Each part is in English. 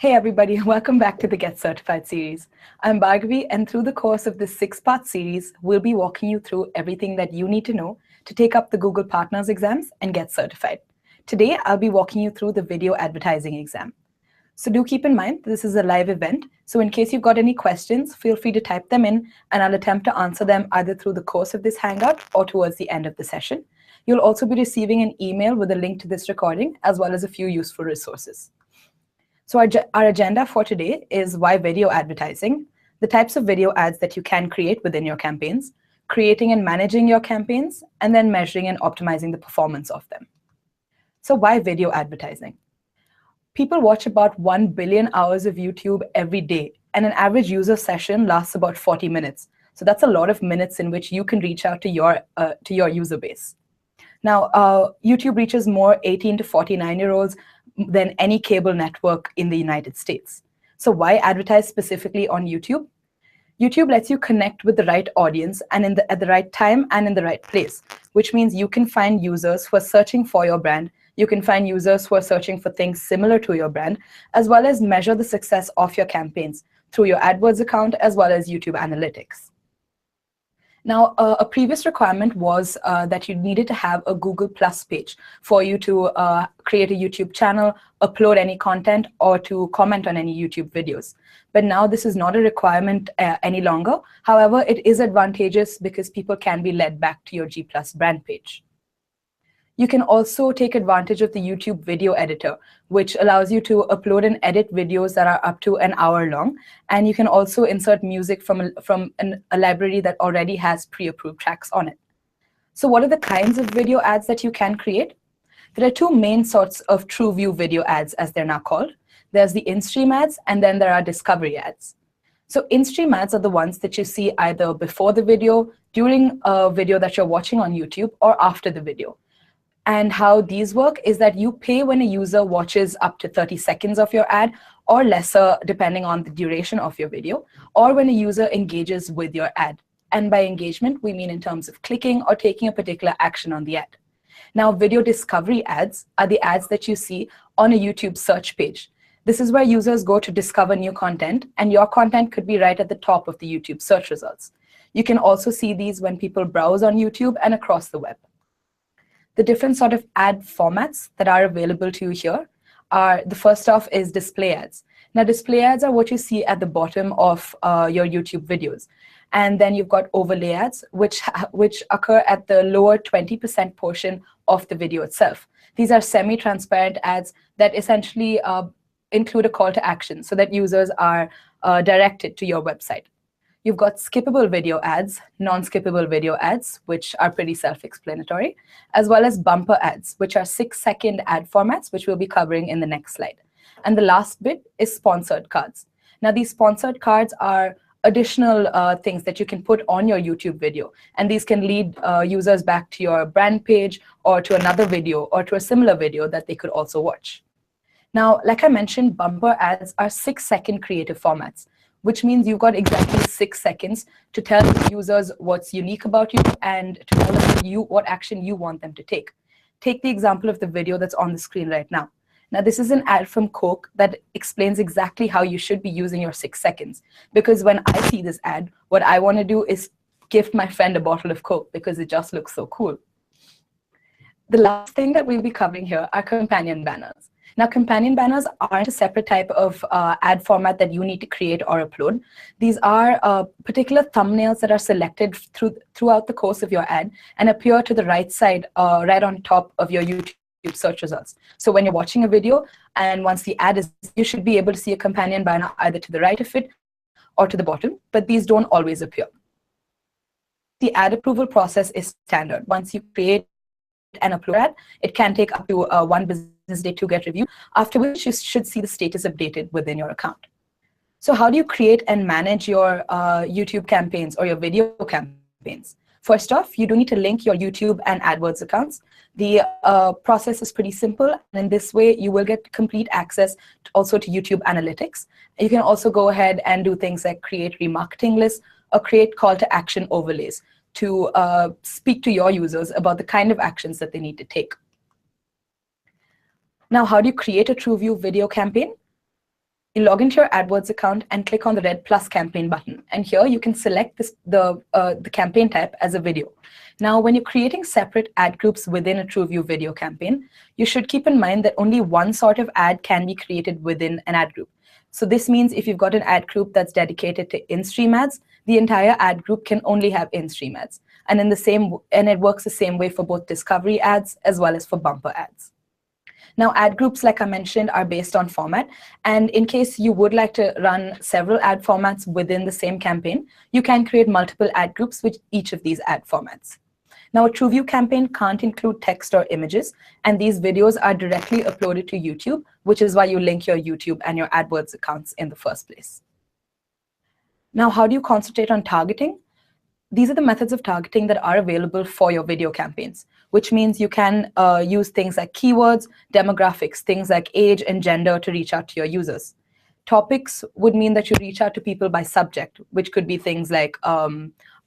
Hey everybody, welcome back to the Get Certified series. I'm Bhargavi, and through the course of this 6-part series, we'll be walking you through everything that you need to know to take up the Google Partners exams and get certified. Today, I'll be walking you through the video advertising exam. So do keep in mind, this is a live event, so in case you've got any questions, feel free to type them in, and I'll attempt to answer them either through the course of this Hangout or towards the end of the session. You'll also be receiving an email with a link to this recording, as well as a few useful resources. So our agenda for today is why video advertising, the types of video ads that you can create within your campaigns, creating and managing your campaigns, and then measuring and optimizing the performance of them. So why video advertising? People watch about 1 billion hours of YouTube every day, and an average user session lasts about 40 minutes. So that's a lot of minutes in which you can reach out to your user base. Now, YouTube reaches more 18 to 49-year-olds than any cable network in the United States. So why advertise specifically on YouTube? YouTube lets you connect with the right audience and at the right time and in the right place, which means you can find users who are searching for your brand. You can find users who are searching for things similar to your brand, as well as measure the success of your campaigns through your AdWords account, as well as YouTube Analytics. Now, a previous requirement was that you needed to have a Google Plus page for you to create a YouTube channel, upload any content, or to comment on any YouTube videos. But now this is not a requirement any longer. However, it is advantageous because people can be led back to your G Plus brand page. You can also take advantage of the YouTube video editor, which allows you to upload and edit videos that are up to an hour long. And you can also insert music from a library that already has pre-approved tracks on it. So what are the kinds of video ads that you can create? There are two main sorts of TrueView video ads, as they're now called. There's the in-stream ads, and then there are discovery ads. So in-stream ads are the ones that you see either before the video, during a video that you're watching on YouTube, or after the video. And how these work is that you pay when a user watches up to 30 seconds of your ad, or lesser depending on the duration of your video, or when a user engages with your ad. And by engagement, we mean in terms of clicking or taking a particular action on the ad. Now, video discovery ads are the ads that you see on a YouTube search page. This is where users go to discover new content, and your content could be right at the top of the YouTube search results. You can also see these when people browse on YouTube and across the web. The different sort of ad formats that are available to you here are, the first off is display ads. Now, display ads are what you see at the bottom of your YouTube videos. And then you've got overlay ads, which occur at the lower 20% portion of the video itself. These are semi-transparent ads that essentially include a call to action so that users are directed to your website. You've got skippable video ads, non-skippable video ads, which are pretty self-explanatory, as well as bumper ads, which are 6-second ad formats, which we'll be covering in the next slide. And the last bit is sponsored cards. Now, these sponsored cards are additional things that you can put on your YouTube video, and these can lead users back to your brand page or to another video or to a similar video that they could also watch. Now, like I mentioned, bumper ads are 6-second creative formats, which means you've got exactly 6 seconds to tell users what's unique about you and to tell them what action you want them to take. Take the example of the video that's on the screen right now. Now, this is an ad from Coke that explains exactly how you should be using your 6 seconds. Because when I see this ad, what I want to do is gift my friend a bottle of Coke because it just looks so cool. The last thing that we'll be covering here are companion banners. Now, companion banners aren't a separate type of ad format that you need to create or upload. These are particular thumbnails that are selected throughout the course of your ad and appear to the right side, right on top of your YouTube search results. So when you're watching a video and once the ad is, you should be able to see a companion banner either to the right of it or to the bottom, but these don't always appear. The ad approval process is standard. Once you create and upload ad, it can take up to 1 business day to get reviewed, after which you should see the status updated within your account. So how do you create and manage your YouTube campaigns or your video campaigns? First off, you do need to link your YouTube and AdWords accounts. The process is pretty simple, and in this way, you will get complete access also to YouTube Analytics. You can also go ahead and do things like create remarketing lists or create call to action overlays to speak to your users about the kind of actions that they need to take. Now, how do you create a TrueView video campaign? You log into your AdWords account and click on the red plus campaign button. And here you can select the campaign type as a video. Now, when you're creating separate ad groups within a TrueView video campaign, you should keep in mind that only one sort of ad can be created within an ad group. So this means if you've got an ad group that's dedicated to in-stream ads, the entire ad group can only have in-stream ads. And it works the same way for both discovery ads as well as for bumper ads. Now, ad groups, like I mentioned, are based on format. And in case you would like to run several ad formats within the same campaign, you can create multiple ad groups with each of these ad formats. Now, a TrueView campaign can't include text or images, and these videos are directly uploaded to YouTube, which is why you link your YouTube and your AdWords accounts in the first place. Now, how do you concentrate on targeting? These are the methods of targeting that are available for your video campaigns, which means you can use things like keywords, demographics, things like age and gender to reach out to your users. Topics would mean that you reach out to people by subject, which could be things like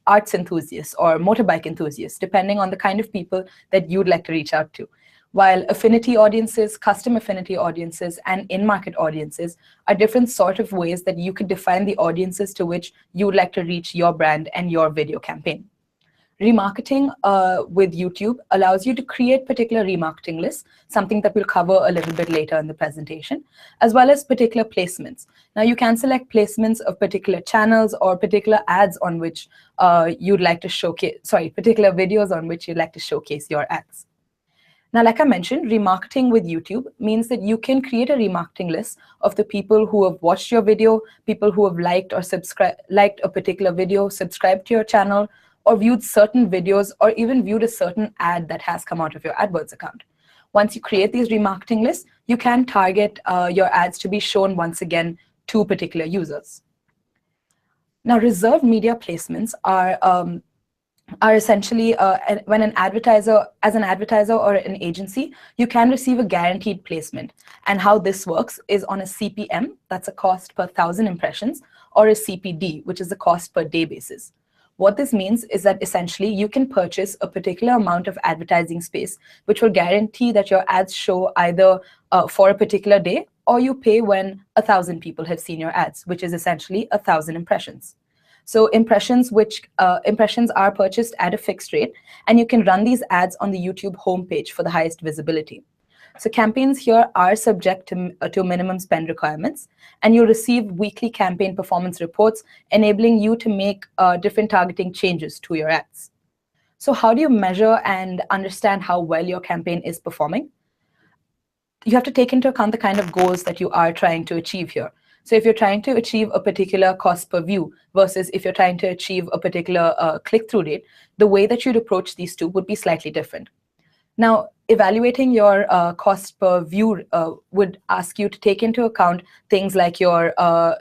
arts enthusiasts or motorbike enthusiasts, depending on the kind of people that you'd like to reach out to. While affinity audiences, custom affinity audiences, and in-market audiences are different sort of ways that you could define the audiences to which you would like to reach your brand and your video campaign. Remarketing with YouTube allows you to create particular remarketing lists, something that we'll cover a little bit later in the presentation, as well as particular placements. Now, you can select placements of particular channels or particular ads on which you'd like to showcase, particular videos on which you'd like to showcase your ads. Now, like I mentioned, remarketing with YouTube means that you can create a remarketing list of the people who have watched your video, people who have liked a particular video, subscribed to your channel, or viewed certain videos, or even viewed a certain ad that has come out of your AdWords account. Once you create these remarketing lists, you can target your ads to be shown once again to particular users. Now, reserved media placements are essentially when as an advertiser or an agency, you can receive a guaranteed placement. And how this works is on a CPM, that's a cost per 1,000 impressions, or a CPD, which is a cost per day basis. What this means is that essentially you can purchase a particular amount of advertising space, which will guarantee that your ads show either for a particular day, or you pay when 1,000 people have seen your ads, which is essentially 1,000 impressions. So impressions are purchased at a fixed rate, and you can run these ads on the YouTube homepage for the highest visibility. So campaigns here are subject to minimum spend requirements, and you'll receive weekly campaign performance reports, enabling you to make different targeting changes to your ads. So how do you measure and understand how well your campaign is performing? You have to take into account the kind of goals that you are trying to achieve here. So if you're trying to achieve a particular cost per view versus if you're trying to achieve a particular click-through rate, the way that you'd approach these two would be slightly different. Now, evaluating your cost per view would ask you to take into account things like your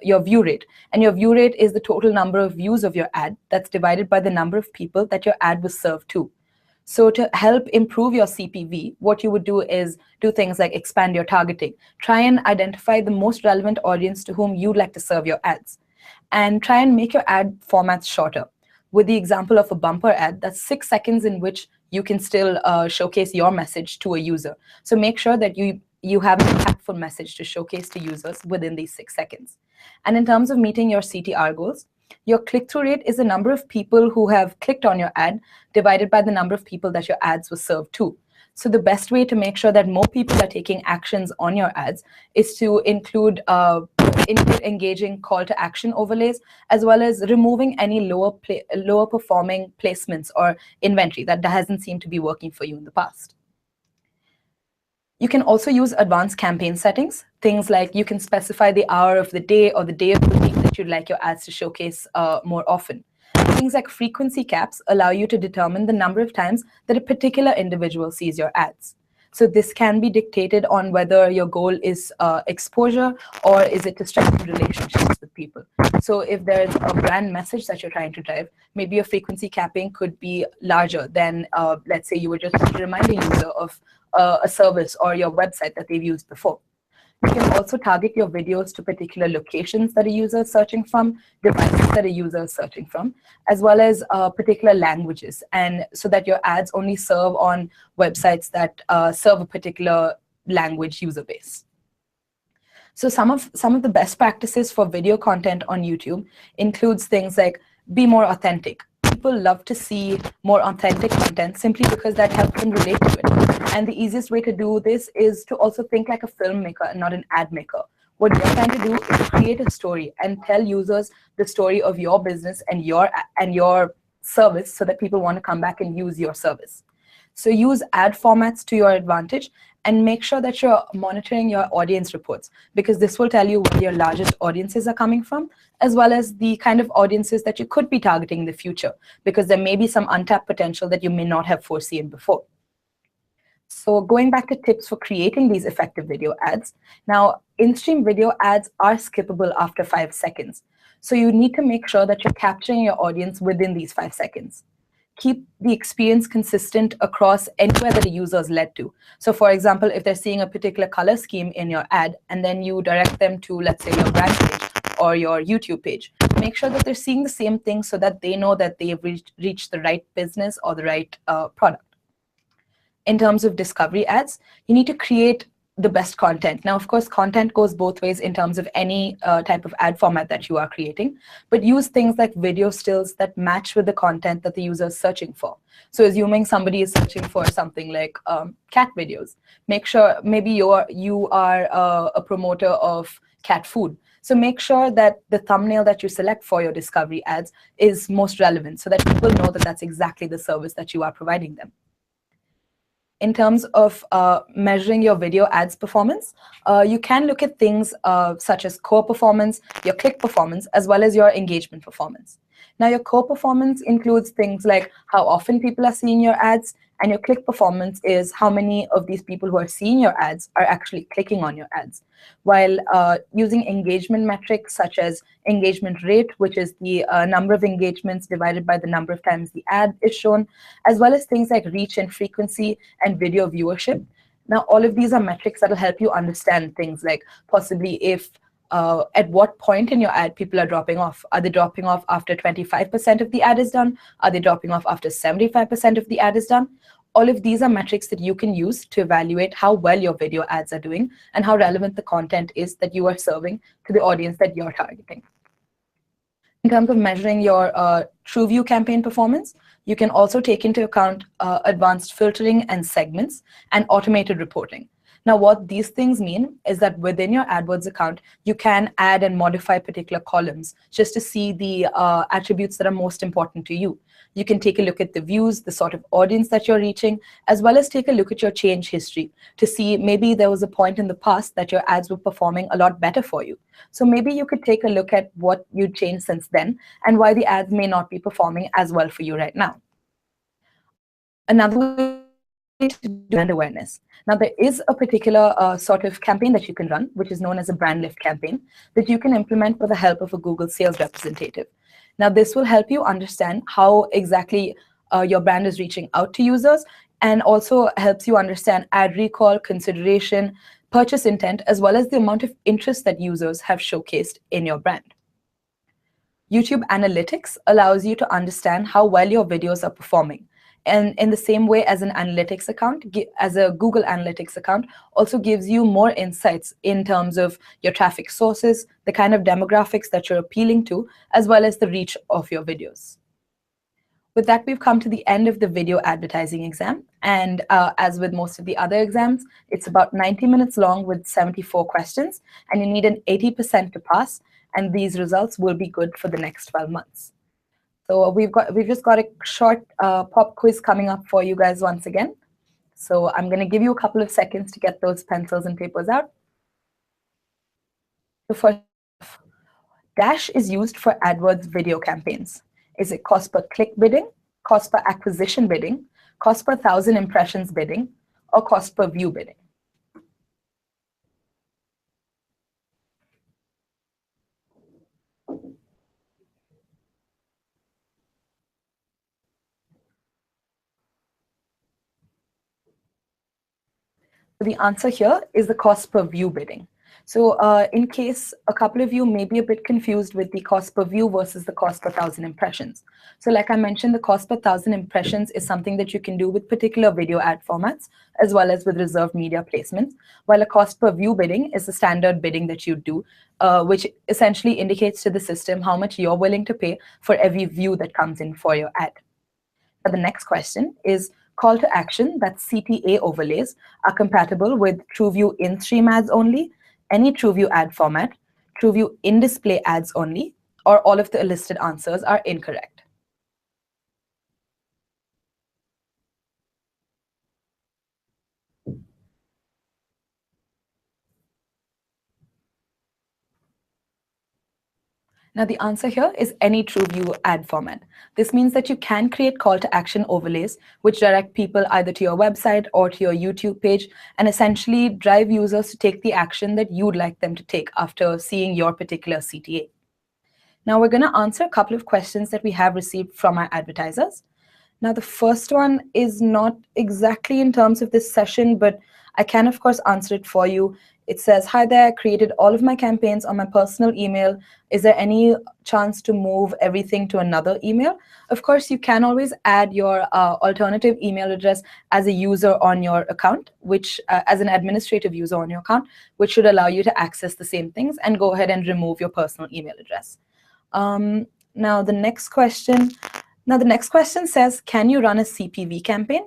view rate. And your view rate is the total number of views of your ad that's divided by the number of people that your ad was served to. So to help improve your CPV, what you would do is do things like expand your targeting. Try and identify the most relevant audience to whom you'd like to serve your ads. And try and make your ad formats shorter. With the example of a bumper ad, that's 6 seconds in which you can still showcase your message to a user. So make sure that you have an impactful message to showcase to users within these 6 seconds. And in terms of meeting your CTR goals, your click-through rate is the number of people who have clicked on your ad divided by the number of people that your ads were served to. So the best way to make sure that more people are taking actions on your ads is to include engaging call to action overlays, as well as removing any lower performing placements or inventory that hasn't seemed to be working for you in the past. You can also use advanced campaign settings. Things like you can specify the hour of the day or the day of the week that you'd like your ads to showcase more often. Things like frequency caps allow you to determine the number of times that a particular individual sees your ads. So this can be dictated on whether your goal is exposure or is it to strengthen relationships with people. So if there's a brand message that you're trying to drive, maybe your frequency capping could be larger than, let's say you were just reminding a user of a service or your website that they've used before. You can also target your videos to particular locations that a user is searching from, devices that a user is searching from, as well as particular languages, and so that your ads only serve on websites that serve a particular language user base. So some of the best practices for video content on YouTube includes things like be more authentic. People love to see more authentic content simply because that helps them relate to it. And the easiest way to do this is to also think like a filmmaker and not an ad maker. What you're trying to do is create a story and tell users the story of your business and your service so that people want to come back and use your service. So use ad formats to your advantage and make sure that you're monitoring your audience reports, because this will tell you where your largest audiences are coming from, as well as the kind of audiences that you could be targeting in the future, because there may be some untapped potential that you may not have foreseen before. So going back to tips for creating these effective video ads. Now, in-stream video ads are skippable after 5 seconds. So you need to make sure that you're capturing your audience within these 5 seconds. Keep the experience consistent across anywhere that a user is led to. So for example, if they're seeing a particular color scheme in your ad, and then you direct them to, let's say, your brand page or your YouTube page, make sure that they're seeing the same thing so that they know that they've reached the right business or the right product. In terms of discovery ads, you need to create the best content. Now, of course, content goes both ways in terms of any type of ad format that you are creating, but use things like video stills that match with the content that the user is searching for. So assuming somebody is searching for something like cat videos, make sure maybe you are a promoter of cat food. So make sure that the thumbnail that you select for your discovery ads is most relevant so that people know that that's exactly the service that you are providing them. In terms of measuring your video ads performance, you can look at things such as core performance, your click performance, as well as your engagement performance. Now, your core performance includes things like how often people are seeing your ads, and your click performance is how many of these people who are seeing your ads are actually clicking on your ads. While using engagement metrics such as engagement rate, which is the number of engagements divided by the number of times the ad is shown, as well as things like reach and frequency and video viewership. Now, all of these are metrics that will help you understand things like possibly if at what point in your ad people are dropping off. Are they dropping off after 25% of the ad is done? Are they dropping off after 75% of the ad is done? All of these are metrics that you can use to evaluate how well your video ads are doing and how relevant the content is that you are serving to the audience that you're targeting. In terms of measuring your TrueView campaign performance, you can also take into account advanced filtering and segments and automated reporting. Now, what these things mean is that within your AdWords account, you can add and modify particular columns just to see the attributes that are most important to you. You can take a look at the views, the sort of audience that you're reaching, as well as take a look at your change history to see maybe there was a point in the past that your ads were performing a lot better for you. So maybe you could take a look at what you changed since then and why the ads may not be performing as well for you right now. Another way to do brand awareness. Now, there is a particular sort of campaign that you can run, which is known as a brand lift campaign, that you can implement with the help of a Google sales representative. Now, this will help you understand how exactly your brand is reaching out to users, and also helps you understand ad recall, consideration, purchase intent, as well as the amount of interest that users have showcased in your brand. YouTube Analytics allows you to understand how well your videos are performing. And in the same way as an analytics account, as a Google Analytics account, also gives you more insights in terms of your traffic sources, the kind of demographics that you're appealing to, as well as the reach of your videos. With that, we've come to the end of the video advertising exam. And as with most of the other exams, it's about 90 minutes long with 74 questions, and you need an 80% to pass. And these results will be good for the next 12 months. So we've just got a short pop quiz coming up for you guys once again. So I'm going to give you a couple of seconds to get those pencils and papers out. So first, Dash is used for AdWords video campaigns. Is it cost per click bidding, cost per acquisition bidding, cost per 1,000 impressions bidding, or cost per view bidding? The answer here is the cost per view bidding. So in case a couple of you may be a bit confused with the cost per view versus the cost per 1,000 impressions. So like I mentioned, the cost per 1,000 impressions is something that you can do with particular video ad formats, as well as with reserved media placements, while a cost per view bidding is the standard bidding that you do, which essentially indicates to the system how much you're willing to pay for every view that comes in for your ad. Now, the next question is, call to action, that's CTA overlays, are compatible with TrueView in-stream ads only, any TrueView ad format, TrueView in-display ads only, or all of the listed answers are incorrect. Now, the answer here is any TrueView ad format. This means that you can create call to action overlays, which direct people either to your website or to your YouTube page, and essentially drive users to take the action that you'd like them to take after seeing your particular CTA. Now, we're going to answer a couple of questions that we have received from our advertisers. Now, the first one is not exactly in terms of this session, but I can, of course, answer it for you. It says, hi there, I created all of my campaigns on my personal email. Is there any chance to move everything to another email? Of course, you can always add your alternative email address as a user on your account, which as an administrative user on your account, which should allow you to access the same things, and go ahead and remove your personal email address. Now, the next question says, can you run a CPV campaign?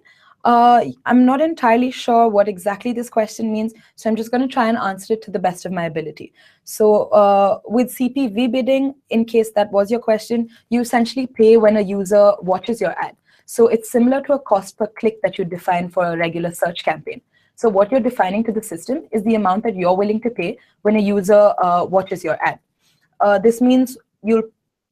I'm not entirely sure what exactly this question means, so I'm just going to try and answer it to the best of my ability. So with CPV bidding, in case that was your question, you essentially pay when a user watches your ad. So it's similar to a cost per click that you define for a regular search campaign. So what you're defining to the system is the amount that you're willing to pay when a user watches your ad. This means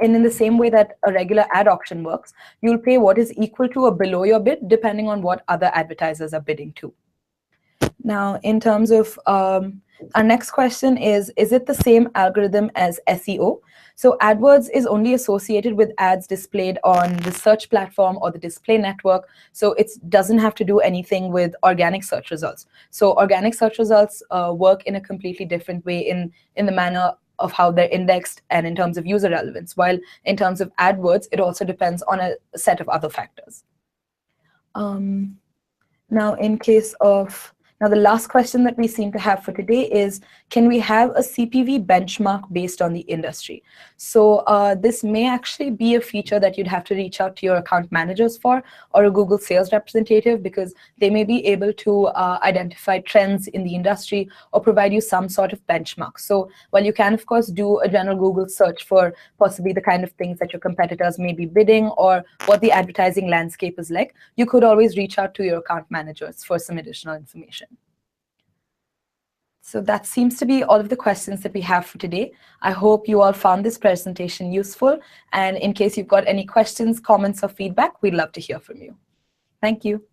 in the same way that a regular ad auction works, you'll pay what is equal to or below your bid, depending on what other advertisers are bidding to. Now, in terms of our next question is it the same algorithm as SEO? So AdWords is only associated with ads displayed on the search platform or the display network. So it doesn't have to do anything with organic search results. So organic search results work in a completely different way in the manner of how they're indexed and in terms of user relevance, while in terms of AdWords, it also depends on a set of other factors. Now, the last question that we seem to have for today is, can we have a CPV benchmark based on the industry? So this may actually be a feature that you'd have to reach out to your account managers for, or a Google sales representative, because they may be able to identify trends in the industry or provide you some sort of benchmark. So while you can, of course, do a general Google search for possibly the kind of things that your competitors may be bidding or what the advertising landscape is like, you could always reach out to your account managers for some additional information. So that seems to be all of the questions that we have for today. I hope you all found this presentation useful. And in case you've got any questions, comments, or feedback, we'd love to hear from you. Thank you.